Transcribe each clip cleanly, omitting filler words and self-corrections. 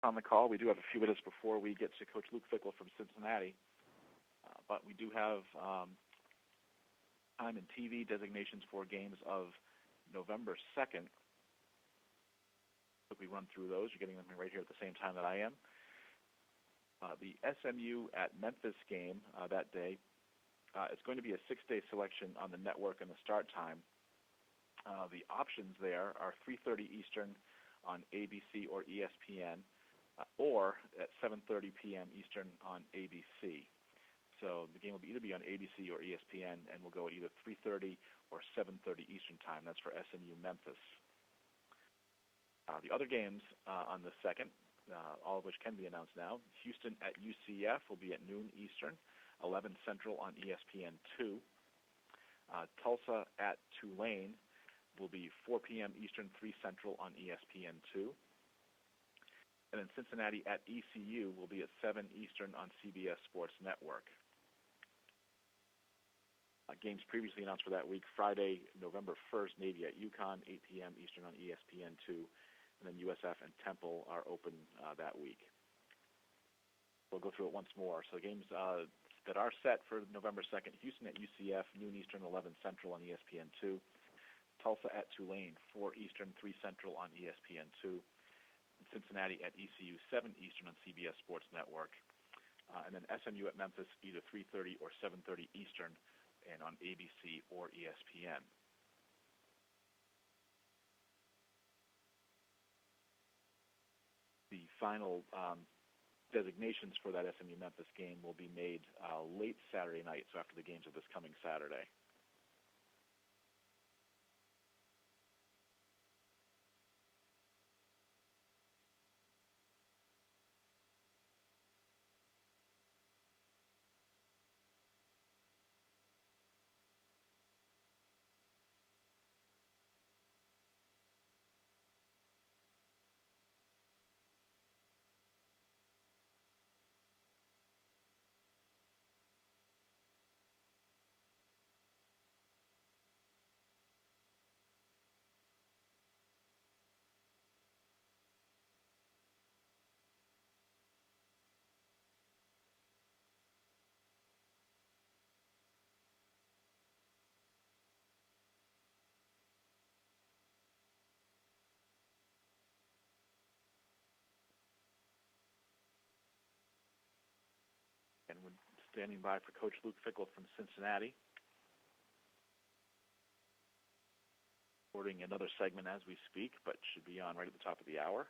on the call. We do have a few minutes before we get to Coach Luke Fickell from Cincinnati, but we do have time and TV designations for games of November 2nd. If we run through those, you're getting them right here at the same time that I am. The SMU at Memphis game that day, it's going to be a 6-day selection on the network and the start time. The options there are 3:30 Eastern on ABC or ESPN, or at 7:30 p.m. Eastern on ABC. So the game will either be on ABC or ESPN, and will go at either 3:30 or 7:30 Eastern time. That's for SMU Memphis. The other games on the 2nd, all of which can be announced now. Houston at UCF will be at noon Eastern, 11 Central on ESPN2. Tulsa at Tulane will be 4 p.m. Eastern, 3 Central on ESPN2. And then Cincinnati at ECU will be at 7 Eastern on CBS Sports Network. Games previously announced for that week: Friday, November 1st, Navy at UConn, 8 p.m. Eastern on ESPN2. And then USF and Temple are open that week. We'll go through it once more. So the games that are set for November 2nd: Houston at UCF, noon Eastern, 11 Central on ESPN2. Tulsa at Tulane, 4 Eastern, 3 Central on ESPN2. Cincinnati at ECU, 7 Eastern on CBS Sports Network. And then SMU at Memphis, either 3:30 or 7:30 Eastern, and on ABC or ESPN. The final designations for that SMU Memphis game will be made late Saturday night, so after the games of this coming Saturday. And we're standing by for Coach Luke Fickell from Cincinnati. Recording another segment as we speak, but should be on right at the top of the hour.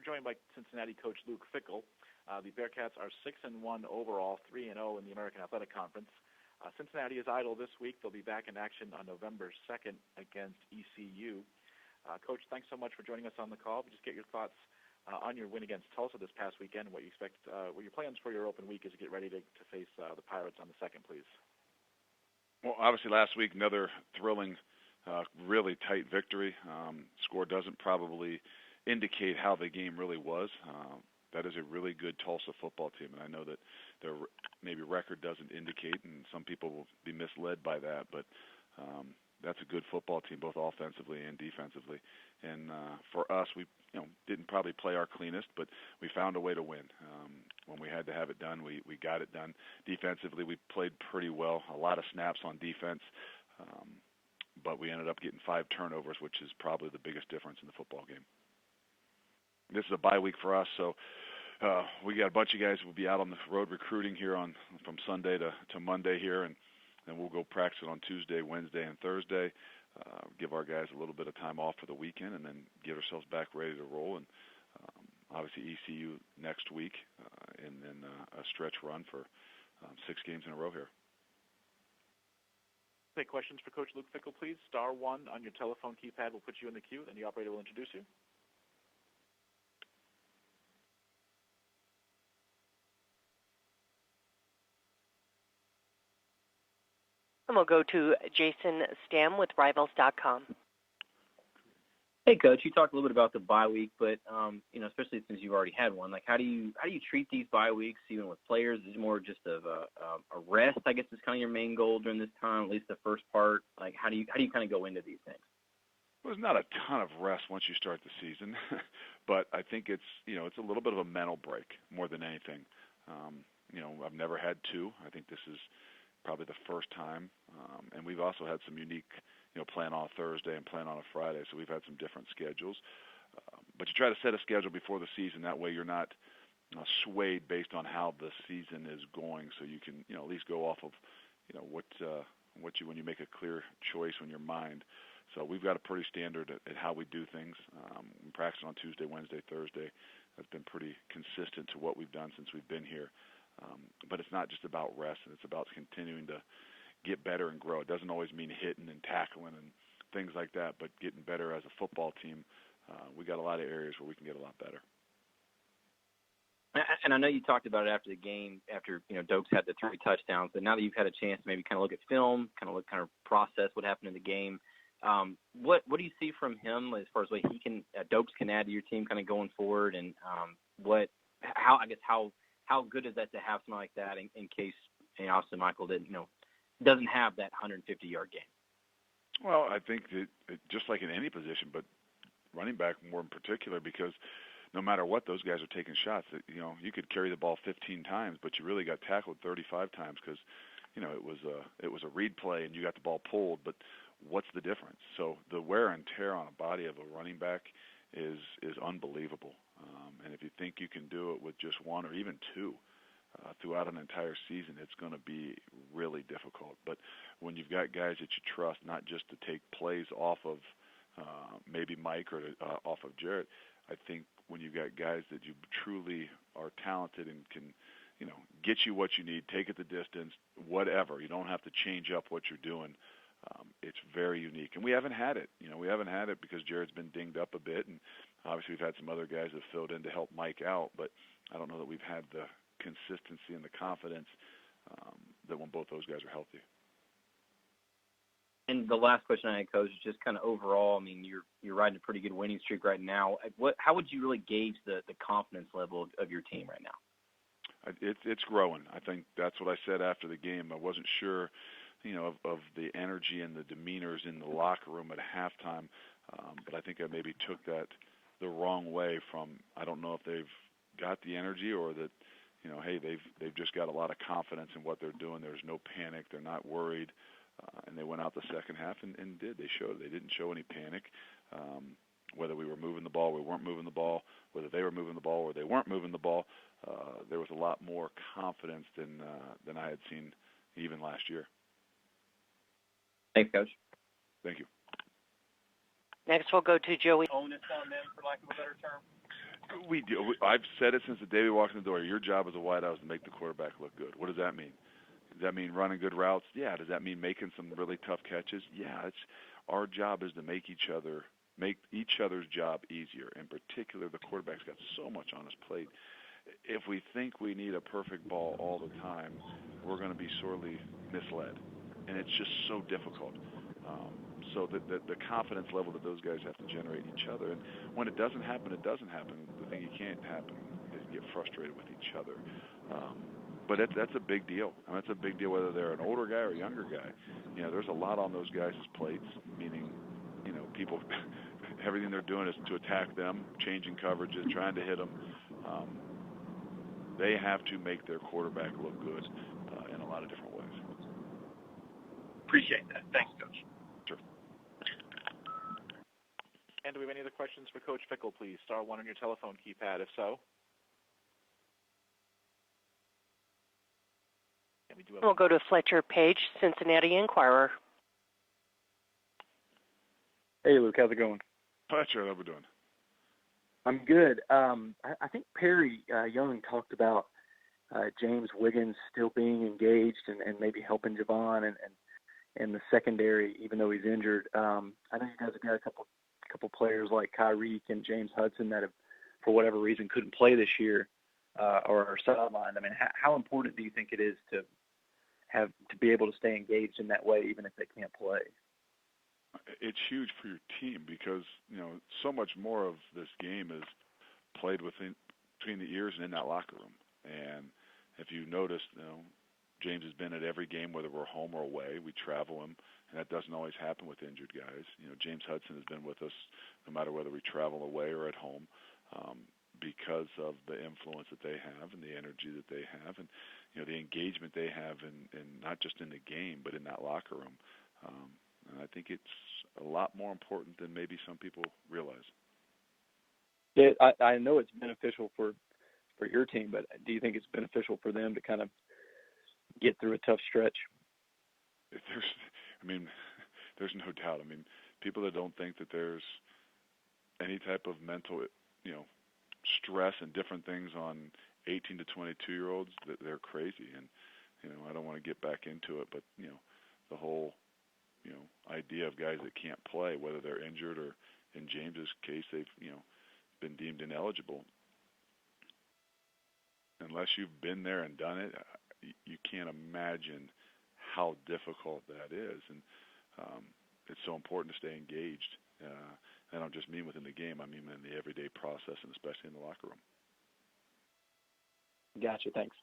we're joined by Cincinnati coach Luke Fickell. The Bearcats are 6-1 overall, 3-0 in the American Athletic Conference. Cincinnati is idle this week. They'll be back in action on November 2nd against ECU. Coach, thanks so much for joining us on the call. Just get your thoughts on your win against Tulsa this past weekend, and what you expect, what your plans for your open week as you get ready to face the Pirates on the 2nd, please. Well, obviously last week, another thrilling, really tight victory. Score doesn't probably indicate how the game really was. That is a really good Tulsa football team, and I know that their maybe record doesn't indicate, and some people will be misled by that, but that's a good football team, both offensively and defensively. And for us, we didn't probably play our cleanest, but we found a way to win. When we had to have it done, we got it done. Defensively, we played pretty well, a lot of snaps on defense, but we ended up getting 5 turnovers, which is probably the biggest difference in the football game. This is a bye week for us, so we got a bunch of guys who will be out on the road recruiting here from Sunday to Monday here, and then we'll go practice it on Tuesday, Wednesday, and Thursday. Give our guys a little bit of time off for the weekend, and then get ourselves back ready to roll. And obviously ECU next week, and then a stretch run for 6 games in a row here. Take questions for Coach Luke Fickell, please. *1 on your telephone keypad will put you in the queue, and the operator will introduce you. And we'll go to Jason Stamm with Rivals.com. Hey, Coach. You talked a little bit about the bye week, but especially since you've already had one, like how do you treat these bye weeks, even with players? Is it more just of a rest? I guess is kind of your main goal during this time, at least the first part. Like how do you kind of go into these things? Well, there's not a ton of rest once you start the season, but I think it's a little bit of a mental break more than anything. I've never had 2. I think this is probably the first time, and we've also had some unique, playing on a Thursday and playing on a Friday, so we've had some different schedules. But you try to set a schedule before the season. That way you're not swayed based on how the season is going, so you can, at least go off of, when you make a clear choice in your mind. So we've got a pretty standard at how we do things. We practice on Tuesday, Wednesday, Thursday. That's been pretty consistent to what we've done since we've been here. But it's not just about rest, and it's about continuing to get better and grow. It doesn't always mean hitting and tackling and things like that, but getting better as a football team. We got a lot of areas where we can get a lot better. And I know you talked about it after the game, after Dokes had the 3 touchdowns. But now that you've had a chance to maybe kind of look at film, kind of process what happened in the game, what do you see from him as far as what he can Dokes can add to your team, kind of going forward, and how good is that to have something like that in case Austin Michael doesn't have that 150-yard game? Well, I think that just like in any position, but running back more in particular, because no matter what, those guys are taking shots. You could carry the ball 15 times, but you really got tackled 35 times because it was a read play and you got the ball pulled. But what's the difference? So the wear and tear on a body of a running back is unbelievable. And if you think you can do it with just 1 or even 2 throughout an entire season, it's going to be really difficult. But when you've got guys that you trust, not just to take plays off of maybe Mike or off of Jarrett, I think when you've got guys that you truly are talented and can, get you what you need, take it the distance, whatever. You don't have to change up what you're doing. It's very unique. And we haven't had it. We haven't had it because Jared's been dinged up a bit, and obviously we've had some other guys that filled in to help Mike out, but I don't know that we've had the consistency and the confidence that when both those guys are healthy. And the last question I had, Coach, is just kind of overall, I mean, you're riding a pretty good winning streak right now. How would you really gauge the confidence level of your team right now? It's growing. I think that's what I said after the game. I wasn't sure, of the energy and the demeanors in the locker room at halftime, but I think I maybe took that the wrong way from, I don't know if they've got the energy or that, hey, they've just got a lot of confidence in what they're doing. There's no panic. They're not worried. And they went out the second half and did. They didn't show any panic. Whether we were moving the ball, we weren't moving the ball, whether they were moving the ball or they weren't moving the ball, there was a lot more confidence than I had seen even last year. Thanks, Coach. Thank you. Next, we'll go to Joey. Onus on them, for lack of a better term. We do. I've said it since the day we walked in the door. Your job as a wideout is to make the quarterback look good. What does that mean? Does that mean running good routes? Yeah. Does that mean making some really tough catches? Yeah. It's our job is to make each other's job easier. In particular, the quarterback's got so much on his plate. If we think we need a perfect ball all the time, we're going to be sorely misled, and it's just so difficult. So the confidence level that those guys have to generate in each other, and when it doesn't happen, it doesn't happen. The thing you can't happen is get frustrated with each other. But that's a big deal. I mean, that's a big deal whether they're an older guy or a younger guy. You know, there's a lot on those guys' plates, meaning, you know, people, everything they're doing is to attack them, changing coverages, trying to hit them. They have to make their quarterback look good in a lot of different ways. Appreciate that. Thanks, Coach. Sure. And do we have any other questions for Coach Fickell, please? Star 1 on your telephone keypad, if so. And we do have We'll go to Fletcher Page, Cincinnati Enquirer. Hey, Luke. How's it going? Fletcher, how we doing? I'm good. I think Perry Young talked about James Wiggins still being engaged and maybe helping Javon and the secondary, even though he's injured. I know you guys have got a couple players like Kyrie and James Hudson that have, for whatever reason, couldn't play this year or are sidelined. I mean, how important do you think it is to be able to stay engaged in that way, even if they can't play? It's huge for your team because, you know, so much more of this game is played between the ears and in that locker room. And if you notice, you know, James has been at every game, whether we're home or away. We travel him, and that doesn't always happen with injured guys. You know, James Hudson has been with us no matter whether we travel away or at home because of the influence that they have and the energy that they have and, you know, the engagement they have in not just in the game but in that locker room. And I think it's a lot more important than maybe some people realize. Yeah, I know it's beneficial for your team, but do you think it's beneficial for them to kind of get through a tough stretch? There's no doubt. I mean, people that don't think that there's any type of mental, you know, stress and different things on 18 to 22-year-olds, that they're crazy. And, you know, I don't want to get back into it, but, you know, the whole, you know, idea of guys that can't play, whether they're injured or, in James's case, they've, you know, been deemed ineligible. Unless you've been there and done it, you can't imagine how difficult that is. And it's so important to stay engaged. I don't just mean within the game. I mean in the everyday process and especially in the locker room. Gotcha. Thanks.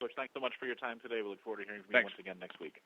Coach, thanks so much for your time today. We look forward to hearing from you once again next week.